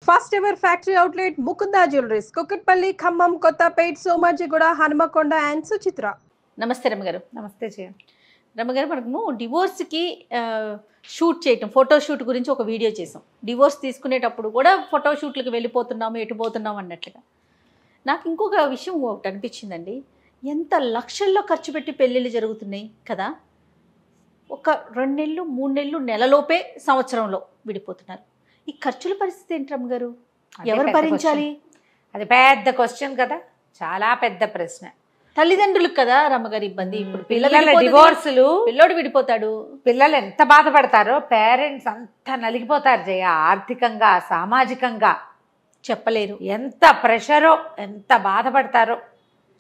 First ever factory outlet Mukunda jewelleries Kukatpally Khammam Kothapet Somajiguda Hanumakonda and Suchitra. నమస్తే రమ్మగారు. నమస్తే రమ్మగారు, మనము డివోర్స్కి షూట్ చేయటం, ఫోటోషూట్ గురించి ఒక వీడియో చేసాం. డివోర్స్ తీసుకునేటప్పుడు కూడా ఫోటోషూట్లకు వెళ్ళిపోతున్నాము, ఎటు పోతున్నాము అన్నట్లుగా. నాకు ఇంకొక విషయం ఒకటి అనిపించిందండి, ఎంత లక్షల్లో ఖర్చు పెట్టి పెళ్ళిళ్ళు జరుగుతున్నాయి కదా. ఒక 2 నెలలు 3 నెలలు నెలలోపే సంవత్సరంలో విడిపోతున్నారు. ఈ ఖర్చుల పరిస్థితి ఏంటి రమ్మగారు? ఎవరు భరించాలి? అది పెద్ద క్వశ్చన్ కదా, చాలా పెద్ద ప్రశ్న. తల్లిదండ్రులకు కదా రమ్మగారు ఇబ్బంది. ఇప్పుడు పిల్లల డివోర్సులు, పిల్లోడు విడిపోతాడు, పిల్లలు ఎంత బాధపడతారో, పేరెంట్స్ అంతా నలిగిపోతారు జయ. ఆర్థికంగా, సామాజికంగా చెప్పలేరు. ఎంత ప్రెషరో, ఎంత బాధపడతారో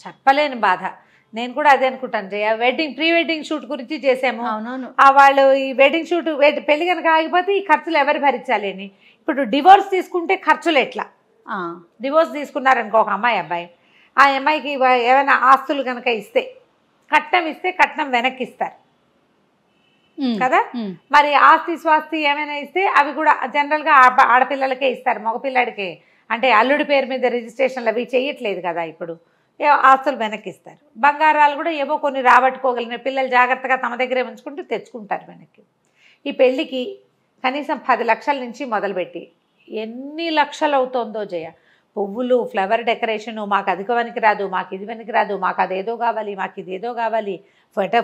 చెప్పలేని బాధ. నేను కూడా అదే అనుకుంటాను జయ. ప్రీ వెడ్డింగ్ షూట్ గురించి చేసాము. అవునవును. వాళ్ళు ఈ వెడ్డింగ్ షూట్, పెళ్లి కనుక ఆగిపోతే ఈ ఖర్చులు ఎవరు భరించాలి అని. ఇప్పుడు డివోర్స్ తీసుకుంటే ఖర్చులు ఎట్లా? డివోర్స్ తీసుకున్నారనుకో ఒక అమ్మాయి అబ్బాయి, ఆ అమ్మాయికి ఏమైనా ఆస్తులు కనుక ఇస్తే, కట్నం ఇస్తే కట్నం వెనక్కి ఇస్తారు కదా. మరి ఆస్తి స్వాస్తి ఏమైనా ఇస్తే అవి కూడా జనరల్గా ఆడపిల్లలకే ఇస్తారు. మగపిల్లాడికి అంటే అల్లుడి పేరు మీద రిజిస్ట్రేషన్లు అవి చేయట్లేదు కదా ఇప్పుడు, ఆస్తులు వెనక్కి ఇస్తారు. బంగారాలు కూడా ఏవో కొన్ని రాబట్టుకోగలిగిన పిల్లలు జాగ్రత్తగా తమ దగ్గరే ఉంచుకుంటూ తెచ్చుకుంటారు వెనక్కి. ఈ పెళ్ళికి కనీసం 10 లక్షల నుంచి మొదలుపెట్టి ఎన్ని లక్షలు అవుతుందో జయ. పువ్వులు, ఫ్లవర్ డెకరేషను, మాకు అది పనికి రాదు, మాకు ఇది పనికి రాదు, మాకు అదేదో కావాలి, మాకు ఇదేదో కావాలి.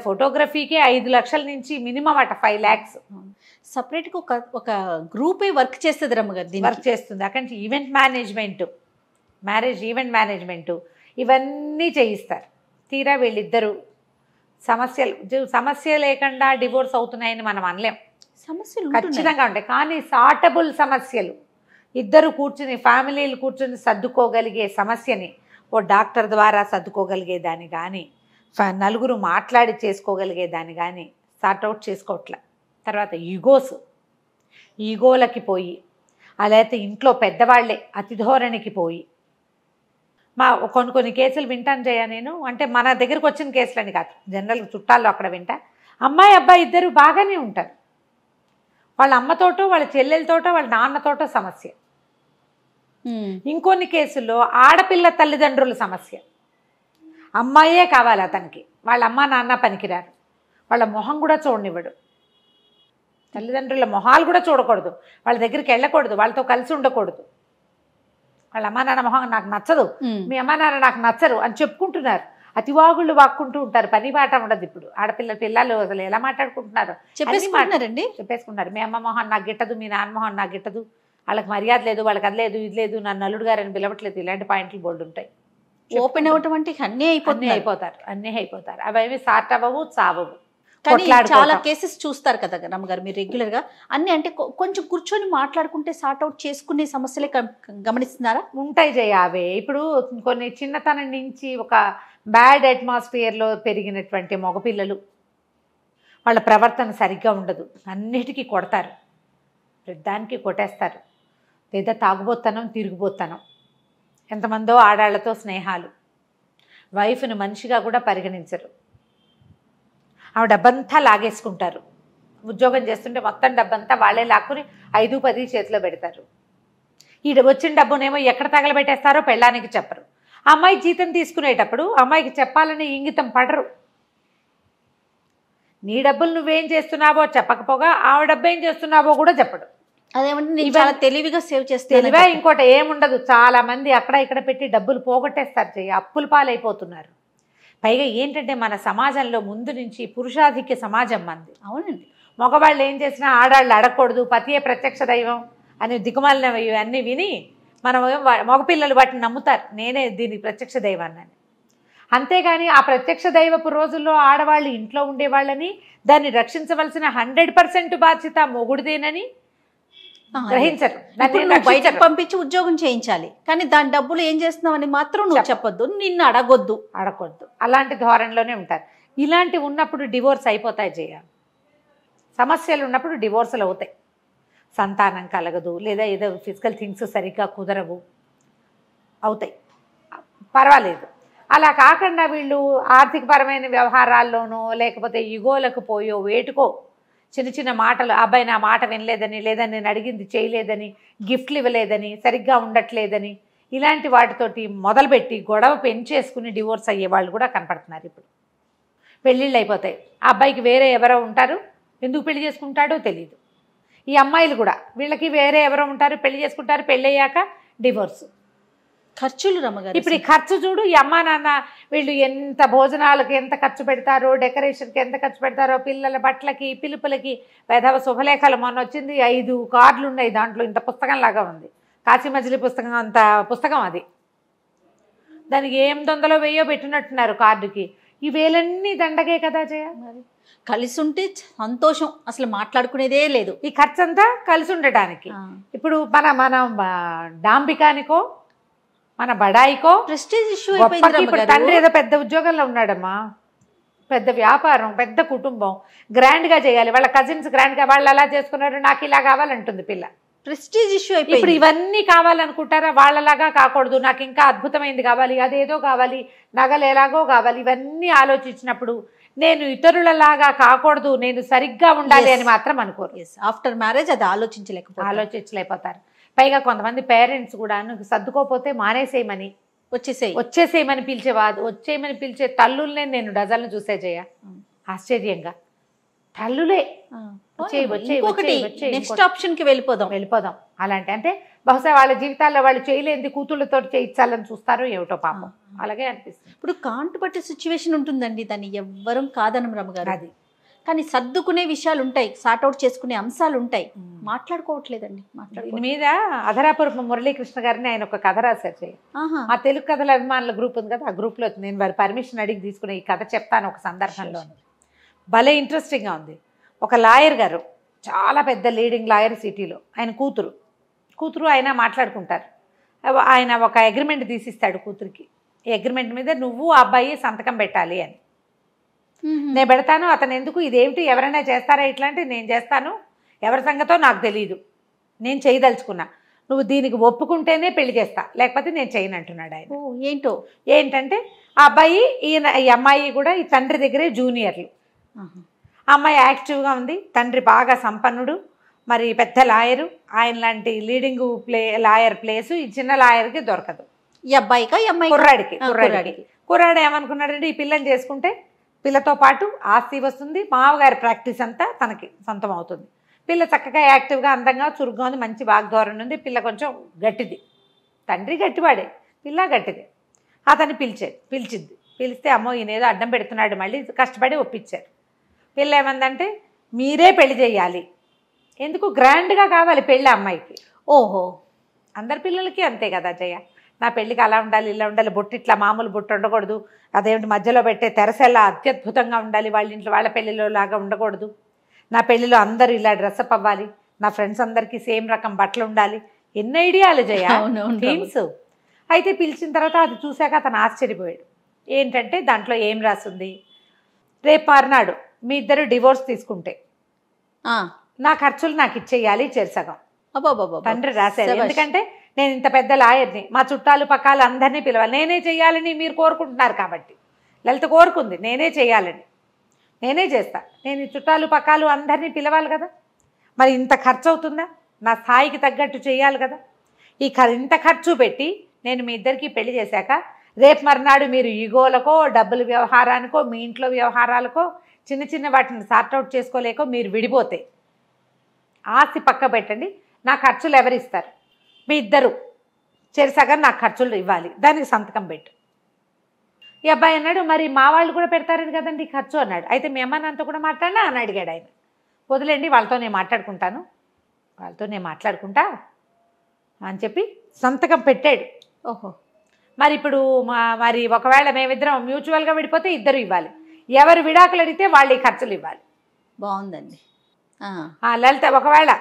ఫోటోగ్రఫీకే 5 లక్షల నుంచి మినిమం 5 lakhs. సపరేట్గా ఒక గ్రూపే వర్క్ చేస్తుంది రమ్మగారు. వర్క్ చేస్తుంది. అక్కడి నుంచి event management, marriage event management ఇవన్నీ చేయిస్తారు. తీరా వీళ్ళిద్దరూ సమస్య లేకుండా డివోర్స్ అవుతున్నాయని మనం అనలేం. సమస్యలు ఖచ్చితంగా ఉంటాయి, కానీ సార్టబుల్ సమస్యలు. ఇద్దరు కూర్చుని, ఫ్యామిలీలు కూర్చుని సర్దుకోగలిగే సమస్యని ఓ డాక్టర్ ద్వారా సర్దుకోగలిగేదాన్ని కానీ, నలుగురు మాట్లాడి చేసుకోగలిగేదాన్ని కానీ సార్ట్అవుట్ చేసుకోవట్ల. తర్వాత ఈగోలకి పోయి, అలాగే ఇంట్లో పెద్దవాళ్లే అతిధోరణికి పోయి, కొన్ని కేసులు వింటాను జయ నేను. అంటే మన దగ్గరకు వచ్చిన కేసులని కాదు, జనరల్ చుట్టాల్లో అక్కడ వింటా. అమ్మాయి అబ్బాయి ఇద్దరు బాగానే ఉంటారు, వాళ్ళ అమ్మతోటో, వాళ్ళ చెల్లెలతోటో, వాళ్ళ నాన్నతోటో సమస్య. ఇంకొన్ని కేసుల్లో ఆడపిల్ల తల్లిదండ్రుల సమస్య. అమ్మాయే కావాలి అతనికి, వాళ్ళ అమ్మ నాన్న పనికిరారు, వాళ్ళ మొహం కూడా చూడనివ్వడు, తల్లిదండ్రుల మొహాలు కూడా చూడకూడదు, వాళ్ళ దగ్గరికి వెళ్ళకూడదు, వాళ్ళతో కలిసి ఉండకూడదు. వాళ్ళ అమ్మా నాన్న మొహం నాకు నచ్చదు, మీ అమ్మా నాన్న నాకు నచ్చరు అని చెప్పుకుంటున్నారు. అతివాగుళ్ళు వాక్కుంటూ ఉంటారు, పని బాట ఉండదు. ఇప్పుడు పిల్లలు అసలు ఎలా మాట్లాడుకుంటున్నారు, చెప్పేసుకుంటారు. మీ అమ్మ మొహం నాకు గిట్టదు, మీ నాన్న మొహం నాకు గిట్టదు, వాళ్ళకి మర్యాద లేదు, వాళ్ళకి అది లేదు, ఇది లేదు, నన్ను అల్లుడు గారని పిలవట్లేదు. ఇలాంటి పాయింట్లు బోర్డు ఉంటాయి. ఓపెన్ అవ్వటం అంటే అన్నీ అయిపోతారు. అవి సార్ట్ అవ్వవు, చావవు. కానీ చాలా కేసెస్ చూస్తారు కదా రమ్మగారు మీరు రెగ్యులర్గా. అన్నీ అంటే కొంచెం కూర్చొని మాట్లాడుకుంటే సార్ట్ అవుట్ చేసుకునే సమస్యలే గమనిస్తున్నారా? ఉంటాయి జయ. అవే ఇప్పుడు కొన్ని చిన్నతనం నుంచి ఒక బ్యాడ్ అట్మాస్ఫియర్లో పెరిగినటువంటి మగపిల్లలు, వాళ్ళ ప్రవర్తన సరిగ్గా ఉండదు, అన్నిటికీ కొడతారు, ప్రతిదానికి కొట్టేస్తారు. లేదా తాగుబోతనం, తిరిగిపోతనం. ఎంతమందో ఆడాళ్లతో స్నేహాలు, వైఫ్ని మనిషిగా కూడా పరిగణించరు. ఆమె డబ్బంతా లాగేసుకుంటారు. ఉద్యోగం చేస్తుంటే మొత్తం డబ్బంతా వాళ్ళే లాక్కుని 5-10 చేతిలో పెడతారు. ఈ వచ్చిన డబ్బునేమో ఎక్కడ తగలబెట్టేస్తారో పెళ్ళానికి చెప్పరు. అమ్మాయి జీతం తీసుకునేటప్పుడు అమ్మాయికి చెప్పాలని ఇంగితం పడరు. నీ డబ్బులు నువ్వేం చేస్తున్నావో చెప్పకపోగా ఆమె డబ్బు ఏం చేస్తున్నావో కూడా చెప్పడు. అదేమంటే చాలా తెలివిగా సేవ్ చేస్తే తెలివే. ఇంకోటి ఏముండదు, చాలా మంది అక్కడ ఇక్కడ పెట్టి డబ్బులు పోగొట్టేస్తారు చెయ్యి, అప్పుల పాలైపోతున్నారు. పైగా ఏంటంటే మన సమాజంలో ముందు నుంచి పురుషాధిక్య సమాజం మంది. అవునండి. మగవాళ్ళు ఏం చేసినా ఆడాళ్ళు అడగకూడదు, పతియే ప్రత్యక్ష దైవం అని దిగుమాలినవి అన్నీ విని మనం మగపిల్లలు వాటిని నమ్ముతారు, నేనే దీనికి ప్రత్యక్ష దైవాన్ని. అంతేగాని ఆ ప్రత్యక్ష దైవపు రోజుల్లో ఆడవాళ్ళు ఇంట్లో ఉండేవాళ్ళని, దాన్ని రక్షించవలసిన 100% బాధ్యత మొగుడిదేనని గ్రహించరు. బయటకు పంపించి ఉద్యోగం చేయించాలి, కానీ దాని డబ్బులు ఏం చేస్తున్నావని మాత్రం నువ్వు చెప్పొద్దు, నిన్ను అడగొద్దు. అలాంటి ధోరణిలోనే ఉంటారు. ఇలాంటి ఉన్నప్పుడు డివోర్స్ అయిపోతాయి జయ. సమస్యలు ఉన్నప్పుడు డివోర్సులు అవుతాయి. సంతానం కలగదు, లేదా ఏదో ఫిజికల్ థింగ్స్ సరిగ్గా కుదరవు, అవుతాయి, పర్వాలేదు. అలా కాకుండా వీళ్ళు ఆర్థికపరమైన వ్యవహారాల్లోనో లేకపోతే ఈగోలకు పోయో వేటుకో చిన్న చిన్న మాటలు, అబ్బాయి నా మాట వినలేదని, లేదా నేను అడిగింది చేయలేదని, గిఫ్ట్లు ఇవ్వలేదని, సరిగ్గా ఉండట్లేదని, ఇలాంటి వాటితోటి మొదలుపెట్టి గొడవ పెంచేసుకుని డివోర్స్ అయ్యే వాళ్ళు కూడా కనపడుతున్నారు. ఇప్పుడు పెళ్ళిళ్ళు అయిపోతాయి, ఆ అబ్బాయికి వేరే ఎవరో ఉంటారు, ఎందుకు పెళ్లి చేసుకుంటాడో తెలియదు. ఈ అమ్మాయిలు కూడా వీళ్ళకి వేరే ఎవరో ఉంటారు, పెళ్లి చేసుకుంటారు, పెళ్ళి అయ్యాక డివోర్స్. ఖర్చులు రమ్మగారు. ఇప్పుడు ఈ ఖర్చు చూడు, ఈ అమ్మా నాన్న వీళ్ళు ఎంత భోజనాలకు ఎంత ఖర్చు పెడతారో, డెకరేషన్కి ఎంత ఖర్చు పెడతారో, పిల్లల బట్టలకి పిలుపులకి. వేధవ శుభలేఖలు మొన్న వచ్చింది, 5 కార్డులు ఉన్నాయి దాంట్లో, ఇంత పుస్తకం లాగా ఉంది, కాశీ మజిలీ పుస్తకం అంత పుస్తకం అది. దానికి 800 1000 పెట్టినట్టున్నారు కార్డుకి. ఈ వేలన్నీ దండగే కదా జయ. మరి కలిసి ఉంటే సంతోషం, అసలు మాట్లాడుకునేదే లేదు. ఈ ఖర్చు అంతా కలిసి ఉండటానికి. ఇప్పుడు మన డాంబికానికో మన బడాయికో ప్రెస్టీజ్ ఇష్యూ ఇప్పుడు అయిపోయింది. తండ్రి ఏదో పెద్ద ఉద్యోగంలో ఉన్నాడమ్మా, పెద్ద వ్యాపారం, పెద్ద కుటుంబం, గ్రాండ్గా చేయాలి. వాళ్ళ కజిన్స్ గ్రాండ్గా, వాళ్ళు అలా చేసుకున్నారు, నాకు ఇలా కావాలంటుంది పిల్ల. ప్రెస్టీజ్ ఇష్యూ ఇప్పుడు అయిపోయింది. ఇవన్నీ కావాలనుకుంటారా? వాళ్ళలాగా కాకూడదు, నాకు ఇంకా అద్భుతమైంది కావాలి, అదేదో కావాలి, నగలు ఎలాగో కావాలి. ఇవన్నీ ఆలోచించినప్పుడు నేను ఇతరులలాగా కాకూడదు, నేను సరిగ్గా ఉండాలి అని మాత్రం అనుకోరు. ఆఫ్టర్ మ్యారేజ్ అది ఆలోచించలేకపోతారు. పైగా కొంతమంది పేరెంట్స్ కూడా సర్దుకోపోతే మానేసేయమని, వచ్చేసేయమని పిలిచే తల్లుల్నే నేను డజన్లు చూసే జయ. ఆశ్చర్యంగా తల్లులే నెక్స్ట్ ఆప్షన్ కి వెళ్ళిపోదాం. అలాంటి అంటే బహుశా వాళ్ళ జీవితాల్లో వాళ్ళు చేయలేంది కూతుళ్ళతో చేయించాలని చూస్తారో ఏమిటో పాపం. అలాగే అనిపిస్తుంది. ఇప్పుడు కాంటు పట్టే సిచ్యువేషన్ ఉంటుందండి, దాన్ని ఎవ్వరం కాదనం రమ్మగారు. అది కానీ సర్దుకునే విషయాలు ఉంటాయి, సార్ట్అవుట్ చేసుకునే అంశాలు ఉంటాయి, మాట్లాడుకోవట్లేదండి. దీని మీద అధరాపురపు మురళీకృష్ణ గారిని ఆయన ఒక కథ రాశారు చేయి. ఆ తెలుగు కథల అభిమానుల గ్రూప్ ఉంది కదా, ఆ గ్రూప్లో నేను వారి పర్మిషన్ అడిగి తీసుకునే ఈ కథ చెప్తాను ఒక సందర్భంలో. భలే ఇంట్రెస్టింగ్గా ఉంది. ఒక లాయర్ గారు, చాలా పెద్ద లీడింగ్ లాయర్ సిటీలో, ఆయన కూతురు ఆయన మాట్లాడుకుంటారు. ఆయన ఒక అగ్రిమెంట్ తీసిస్తాడు కూతురికి. ఈ అగ్రిమెంట్ మీద నువ్వు ఆ అబ్బాయి సంతకం పెట్టాలి అని. నేను పెడతాను, అతను ఎందుకు, ఇదేమిటి ఎవరైనా చేస్తారా ఇట్లాంటి, నేను చేస్తాను, ఎవరి సంగతో నాకు తెలియదు, నేను చేయదలుచుకున్నా, నువ్వు దీనికి ఒప్పుకుంటేనే పెళ్లి చేస్తా, లేకపోతే నేను చేయను అంటున్నాడు ఆయన. ఏంటంటే ఆ అబ్బాయి ఈ అమ్మాయి కూడా ఈ తండ్రి దగ్గరే జూనియర్లు. అమ్మాయి యాక్టివ్గా ఉంది, తండ్రి బాగా సంపన్నుడు, మరి పెద్ద లాయరు, ఆయన లాంటి లీడింగ్ లాయర్ ప్లేసు ఈ చిన్న లాయర్కి దొరకదు. ఈ అబ్బాయికి కుర్రాడు ఏమనుకున్నాడంటే ఈ పిల్లని చేసుకుంటే పిల్లతో పాటు ఆస్తి వస్తుంది, మామగారి ప్రాక్టీస్ అంతా తనకి సొంతం అవుతుంది, పిల్ల చక్కగా యాక్టివ్గా అందంగా చురుగ్గా ఉంది, మంచి వాగ్ధోరణి ఉంది, పిల్ల కొంచెం గట్టిది, తండ్రి గట్టివాడే, పిల్ల గట్టిది. అతన్ని పిలిచింది. పిలిస్తే అమ్మో ఈయనేదో అడ్డం పెడుతున్నాడు, మళ్ళీ కష్టపడి ఒప్పించారు. పిల్ల ఏమందంటే మీరే పెళ్లి చేయాలి, ఎందుకు గ్రాండ్గా కావాలి పెళ్ళి అమ్మాయికి. ఓహో, అందరి పిల్లలకి అంతే కదా జయ, నా పెళ్ళికి అలా ఉండాలి ఇలా ఉండాలి, బొట్టు ఇట్లా మామూలు బొట్టు ఉండకూడదు, అదేమిటి మధ్యలో పెట్టే తెరసెల్లా అత్యద్భుతంగా ఉండాలి, వాళ్ళ ఇంట్లో వాళ్ళ పెళ్ళిలో లాగా ఉండకూడదు, నా పెళ్ళిలో అందరూ ఇలా డ్రెస్అప్ అవ్వాలి, నా ఫ్రెండ్స్ అందరికీ సేమ్ రకం బట్టలు ఉండాలి, ఎన్ని ఐడియాలు జయ థీమ్స్. అయితే పిలిచిన తర్వాత అది చూశాక అతను ఆశ్చర్యపోయాడు. ఏంటంటే దాంట్లో ఏం రాసింది, రేపు మర్నాడు మీ ఇద్దరు డివోర్స్ తీసుకుంటే నా ఖర్చులు నాకు ఇచ్చేయాలి చెరసగం. తండ్రి రాశారు. ఎందుకంటే నేను ఇంత పెద్ద లాయర్ని, మా చుట్టాలు పక్కాలు అందరినీ పిలవాలి, నేనే చేయాలని మీరు కోరుకుంటున్నారు కాబట్టి, లలిత కోరుకుంది నేనే చేయాలని, నేనే చేస్తా, నేను ఈ చుట్టాలు పక్కాలు అందరినీ పిలవాలి కదా, మరి ఇంత ఖర్చు అవుతుందా, నా స్థాయికి తగ్గట్టు చేయాలి కదా, ఇంత ఖర్చు పెట్టి నేను మీ ఇద్దరికి పెళ్లి చేశాక రేపు మర్నాడు మీరు ఈగోలకో డబ్బుల వ్యవహారానికో మీ ఇంట్లో వ్యవహారాలకో చిన్న చిన్న వాటిని సార్ట్అవుట్ చేసుకోలేకో మీరు విడిపోతే ఆస్తి పక్క పెట్టండి, నా ఖర్చులు ఎవరిస్తారు, మీ ఇద్దరు చెరసగా నాకు ఖర్చులు ఇవ్వాలి, దానికి సంతకం పెట్టు. ఈ అబ్బాయి అన్నాడు మరి మా వాళ్ళు కూడా పెడతారని కదండి ఖర్చు అన్నాడు. అయితే మీ అమ్మ నాన్నతో కూడా మాట్లాడినా అని అడిగాడు ఆయన. వదిలేండి వాళ్ళతో నేను మాట్లాడుకుంటా అని చెప్పి సంతకం పెట్టాడు. ఓహో, మరి ఇప్పుడు మరి ఒకవేళ మేమిద్దరం మ్యూచువల్గా విడిపోతే ఇద్దరు ఇవ్వాలి, ఎవరు విడాకులు అడిగితే వాళ్ళు ఈ ఖర్చులు ఇవ్వాలి. బాగుందండి. లలిత ఒకవేళ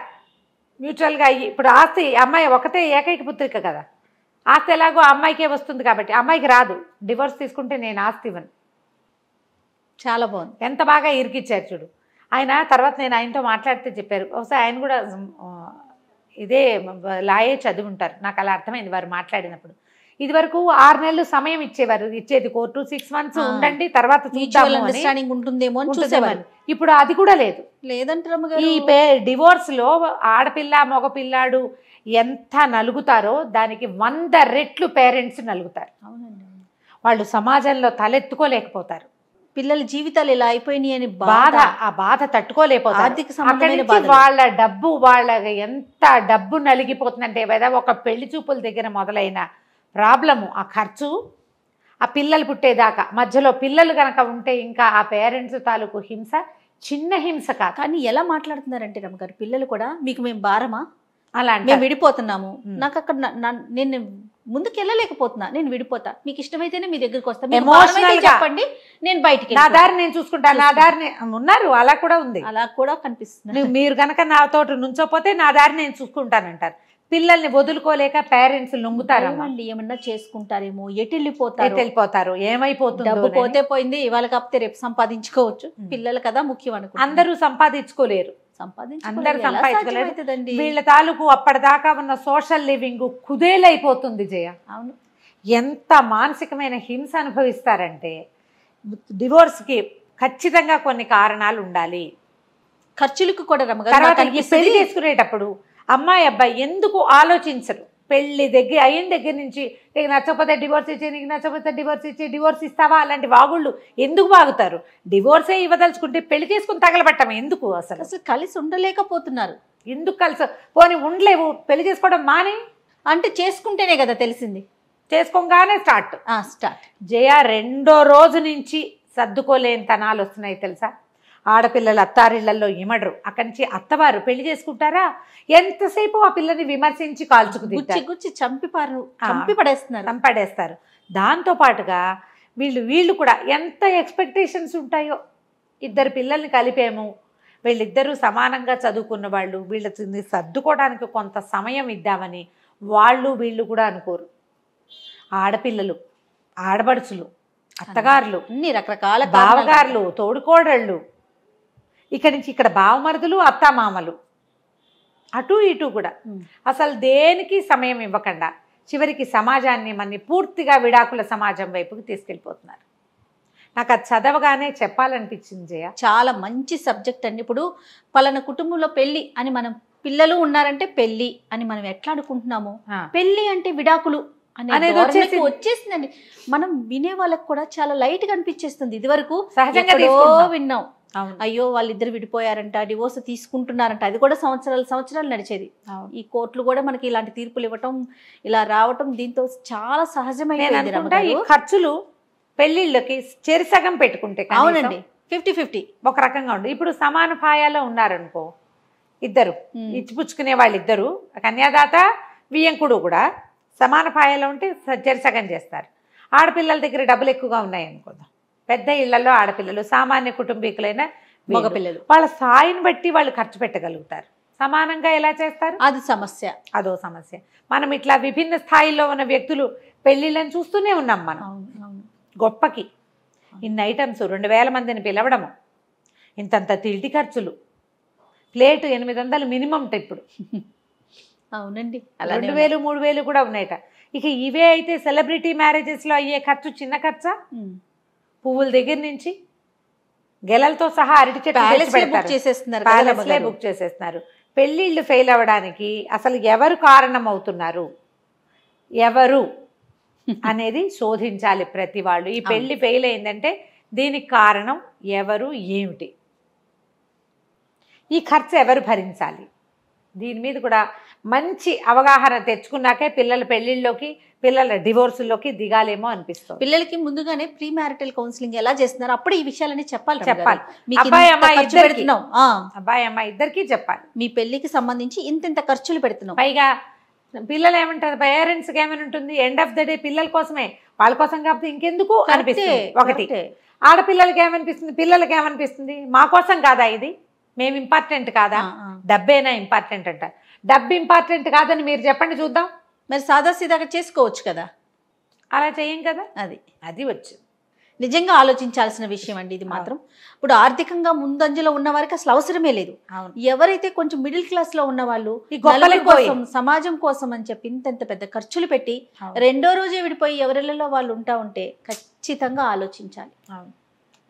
మ్యూచువల్గా ఇప్పుడు ఆస్తి అమ్మాయి ఒకతే ఏకైక పుత్రిక కదా, ఆస్తి ఎలాగో అమ్మాయికే వస్తుంది కాబట్టి అమ్మాయికి రాదు, డివోర్స్ తీసుకుంటే నేను ఆస్తి ఇవ్వను. చాలా బాగుంది, ఎంత బాగా ఇరికిచ్చారు చూడు ఆయన. తర్వాత నేను ఆయనతో మాట్లాడితే చెప్పారు, ఒకసారి ఆయన కూడా ఇదే లాయే చదివి ఉంటారు, నాకు అలా అర్థమైంది వారు మాట్లాడినప్పుడు. ఇది వరకు 6 నెలలు సమయం ఇచ్చేది కోర్టు, 6 months ఉండండి తర్వాత మ్యూచువల్ అండర్స్టాండింగ్ ఉంటుందేమో అని చూసేవారు. ఇప్పుడు అది కూడా లేదు. లేదంటారు ఈ డివోర్స్ లో ఆడపిల్ల మగ పిల్లాడు ఎంత నలుగుతారో దానికి 100 రెట్లు పేరెంట్స్ నలుగుతారు. అవునండి. వాళ్ళు సమాజంలో తలెత్తుకోలేకపోతారు. పిల్లల జీవితాలు ఇలా అయిపోయినాయి అని బాధ, ఆ బాధ తట్టుకోలేకపోతారు. ఆర్థిక సంబంధమైన అక్కడి నుంచి వాళ్ళ డబ్బు, వాళ్ళ ఎంత డబ్బు నలిగిపోతుందంటే ఒక పెళ్లి చూపుల దగ్గర మొదలైన ప్రాబ్లము, ఆ ఖర్చు, ఆ పిల్లలు పుట్టేదాకా మధ్యలో పిల్లలు కనుక ఉంటే ఇంకా ఆ పేరెంట్స్ తాలూకు హింస చిన్న హింస కాదు. కానీ ఎలా మాట్లాడుతున్నారంటే రమ్మగారు, పిల్లలు కూడా మీకు మేము భారమా, అలా మేము విడిపోతున్నాము, నాకు అక్కడ నేను ముందుకు వెళ్ళలేకపోతున్నా, నేను విడిపోతా, మీకు ఇష్టమైతేనే మీ దగ్గరికి వస్తా, చెప్పండి నేను బయటికి, నా దారి నేను చూసుకుంటాను, నా దారిని ఉన్నారు, అలా కూడా ఉంది, అలా కూడా కనిపిస్తుంది. మీరు కనుక నాతో నుంచోపోతే నా దారి నేను చూసుకుంటానంటారు. పిల్లల్ని వదులుకోలేక పేరెంట్స్ లొంగుతారండి. ఏమన్నా చేసుకుంటారేమో, ఎటు వెళ్ళిపోతారు, ఏమైపోతుంది, డబ్బు పోతే పోయింది, ఇవాళ కాకపోతే రేపు సంపాదించుకోవచ్చు, పిల్లలు కదా ముఖ్యం అనుకో. అందరూ సంపాదించుకోలేరు, అందరు సంపాదించుకోలేరు. వీళ్ళ తాలూకు అప్పటిదాకా ఉన్న సోషల్ లివింగ్ కుదేలైపోతుంది జయ. అవును. ఎంత మానసికమైన హింస అనుభవిస్తారంటే డివోర్స్కి ఖచ్చితంగా కొన్ని కారణాలు ఉండాలి. ఖర్చులకు కూడా తర్వాత పెళ్లి చేసుకునేటప్పుడు అమ్మాయి అబ్బాయి ఎందుకు ఆలోచించరు, పెళ్లి అయిన దగ్గర నుంచి నీకు నచ్చకపోతే డివోర్స్ ఇచ్చే, నీకు నచ్చకపోతే డివోర్స్ ఇచ్చే, డివోర్స్ ఇస్తావా, అలాంటి వాగుళ్ళు ఎందుకు వాగుతారు? డివోర్సే ఇవ్వదలుచుకుంటే పెళ్లి చేసుకుని తగలబెట్టం ఎందుకు? అసలు కలిసి ఉండలేకపోతున్నారు. ఎందుకు కలిసి పోనీ ఉండలేవు, పెళ్లి చేసుకోవడం మానే అంటే చేసుకుంటేనే కదా తెలిసింది, చేసుకోగానే స్టార్ట్. జయ 2వ రోజు నుంచి సర్దుకోలేని తనాలు వస్తున్నాయి తెలుసా. ఆడపిల్లలు అత్తారిళ్లలో ఇమడరు, అక్కడి నుంచి అత్తవారు పెళ్లి చేసుకుంటారా, ఎంతసేపు ఆ పిల్లని విమర్శించి కాల్చుకు గుచ్చి చంపి పడేస్తారు. దాంతో పాటుగా వీళ్ళు కూడా ఎంత ఎక్స్పెక్టేషన్స్ ఉంటాయో. 2 పిల్లల్ని కలిపేము, వీళ్ళిద్దరూ సమానంగా చదువుకున్న వాళ్ళు, వీళ్ళని సర్దుకోవడానికి కొంత సమయం ఇద్దామని వీళ్ళు కూడా అనుకోరు. ఆడపిల్లలు, ఆడబడుచులు, అత్తగారులు, అన్ని రకరకాల బావగారులు, తోడుకోడళ్ళు, ఇక్కడి నుంచి ఇక్కడ బావమరుదులు, అత్తామామలు, అటు ఇటు కూడా అసలు దేనికి సమయం ఇవ్వకుండా చివరికి సమాజాన్ని మన పూర్తిగా విడాకుల సమాజం వైపుకి తీసుకెళ్ళిపోతున్నారు. నాకు అది చదవగానే చెప్పాలనిపించింది జయ. చాలా మంచి సబ్జెక్ట్ అండి. ఇప్పుడు పలానా కుటుంబంలో పెళ్లి అని మనం, పిల్లలు ఉన్నారంటే పెళ్లి అని మనం ఎట్లా అనుకుంటున్నాము, పెళ్లి అంటే విడాకులు అనేది వచ్చేసిందండి. మనం వినే వాళ్ళకి కూడా చాలా లైట్ గా అనిపించేస్తుంది. ఇది వరకు సహజంగా విన్నాం, అయ్యో వాళ్ళిద్దరు విడిపోయారంట, డివోర్స్ తీసుకుంటున్నారంట, అది కూడా సంవత్సరాలు నడిచేది. ఈ కోర్టులు కూడా మనకి ఇలాంటి తీర్పులు ఇవ్వటం, ఇలా రావటం, దీంతో చాలా సహజమైనది. ఈ ఖర్చులు పెళ్లిళ్ళకి చెరిసగం పెట్టుకుంటే, అవునండి 50-50 ఒక రకంగా ఉండు. ఇప్పుడు సమాన పాయాలో ఉన్నారనుకో, ఇద్దరు ఇచ్చిపుచ్చుకునే వాళ్ళిద్దరు, కన్యాదాత వియ్యంకుడు కూడా సమాన పాయాలో ఉంటే చెరిసగం చేస్తారు. ఆడపిల్లల దగ్గర డబ్బులు ఎక్కువగా ఉన్నాయనుకుందాం, పెద్ద ఇళ్లలో ఆడపిల్లలు, సామాన్య కుటుంబీకులైన మగపిల్లలు, వాళ్ళ స్థాయిని బట్టి వాళ్ళు ఖర్చు పెట్టగలుగుతారు. సమానంగా ఎలా చేస్తారు, అదో సమస్య. మనం ఇట్లా విభిన్న స్థాయిలో ఉన్న వ్యక్తులు పెళ్లిళ్ళని చూస్తూనే ఉన్నాం మనం. గొప్పకి ఇన్ని ఐటమ్స్, 2000 మందిని పిలవడము, ఇంతంత తిండి ఖర్చులు, ప్లేటు 800 మినిమం ఇప్పుడు. అవునండి, 2000-3000 కూడా ఉన్నాయట. ఇక ఇవే అయితే సెలబ్రిటీ మ్యారేజెస్లో అయ్యే ఖర్చు చిన్న ఖర్చా? పువ్వుల దగ్గర నుంచి గెలలతో సహా అరటి చెట్లు బుక్ చేసేస్తున్నారు. పెళ్ళిళ్ళు ఫెయిల్ అవ్వడానికి అసలు ఎవరు కారణం అవుతున్నారు, ఎవరు అనేది శోధించాలి ప్రతి వాళ్ళు. ఈ పెళ్లి ఫెయిల్ అయిందంటే దీనికి కారణం ఎవరు, ఏమిటి, ఈ ఖర్చు ఎవరు భరించాలి, దీని మీద కూడా మంచి అవగాహన తెచ్చుకున్నాకే పిల్లల పెళ్లిళ్ళలోకి, పిల్లల డివోర్సుల్లోకి దిగాలేమో అనిపిస్తుంది. పిల్లలకి ముందుగానే ప్రీ మ్యారిటల్ కౌన్సిలింగ్ ఎలా చేస్తున్నారు అప్పుడే ఈ విషయాలన్నీ చెప్పాలి. అబ్బాయి అమ్మాయి ఇద్దరికి చెప్పాలి. మీ పెళ్లికి సంబంధించి ఇంత ఖర్చులు పెడుతున్నాం. పైగా పిల్లలు ఏమంటారు, పేరెంట్స్కి ఏమైనా ఉంటుంది, ఎండ్ ఆఫ్ ద డే పిల్లల కోసమే, వాళ్ళ కోసం కాకపోతే ఇంకెందుకు అనిపిస్తుంది. ఒకటి ఆడపిల్లలకి ఏమనిపిస్తుంది, పిల్లలకి ఏమనిపిస్తుంది, మా కోసం కాదా ఇది, మేము ఇంపార్టెంట్ కాదా, డబ్బేనా ఇంపార్టెంట్ అంట. డబ్బు ఇంపార్టెంట్ కాదని మీరు చెప్పండి చూద్దాం. మరి సాదా సీదాగా చేసుకోవచ్చు కదా, అలా చేయం కదా. అది వచ్చింది. నిజంగా ఆలోచించాల్సిన విషయం అండి ఇది మాత్రం. ఇప్పుడు ఆర్థికంగా ముందంజలో ఉన్న వారికి అసలు అవసరమే లేదు. ఎవరైతే కొంచెం మిడిల్ క్లాస్ లో ఉన్న వాళ్ళు కోసం సమాజం కోసం అని చెప్పి ఇంత పెద్ద ఖర్చులు పెట్టి రెండో రోజే విడిపోయి ఎవరిలో వాళ్ళు ఉంటా ఉంటే ఖచ్చితంగా ఆలోచించాలి.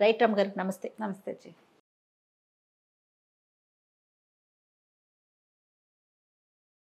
రైట్ రమ్మ గారు, నమస్తే. నమస్తే.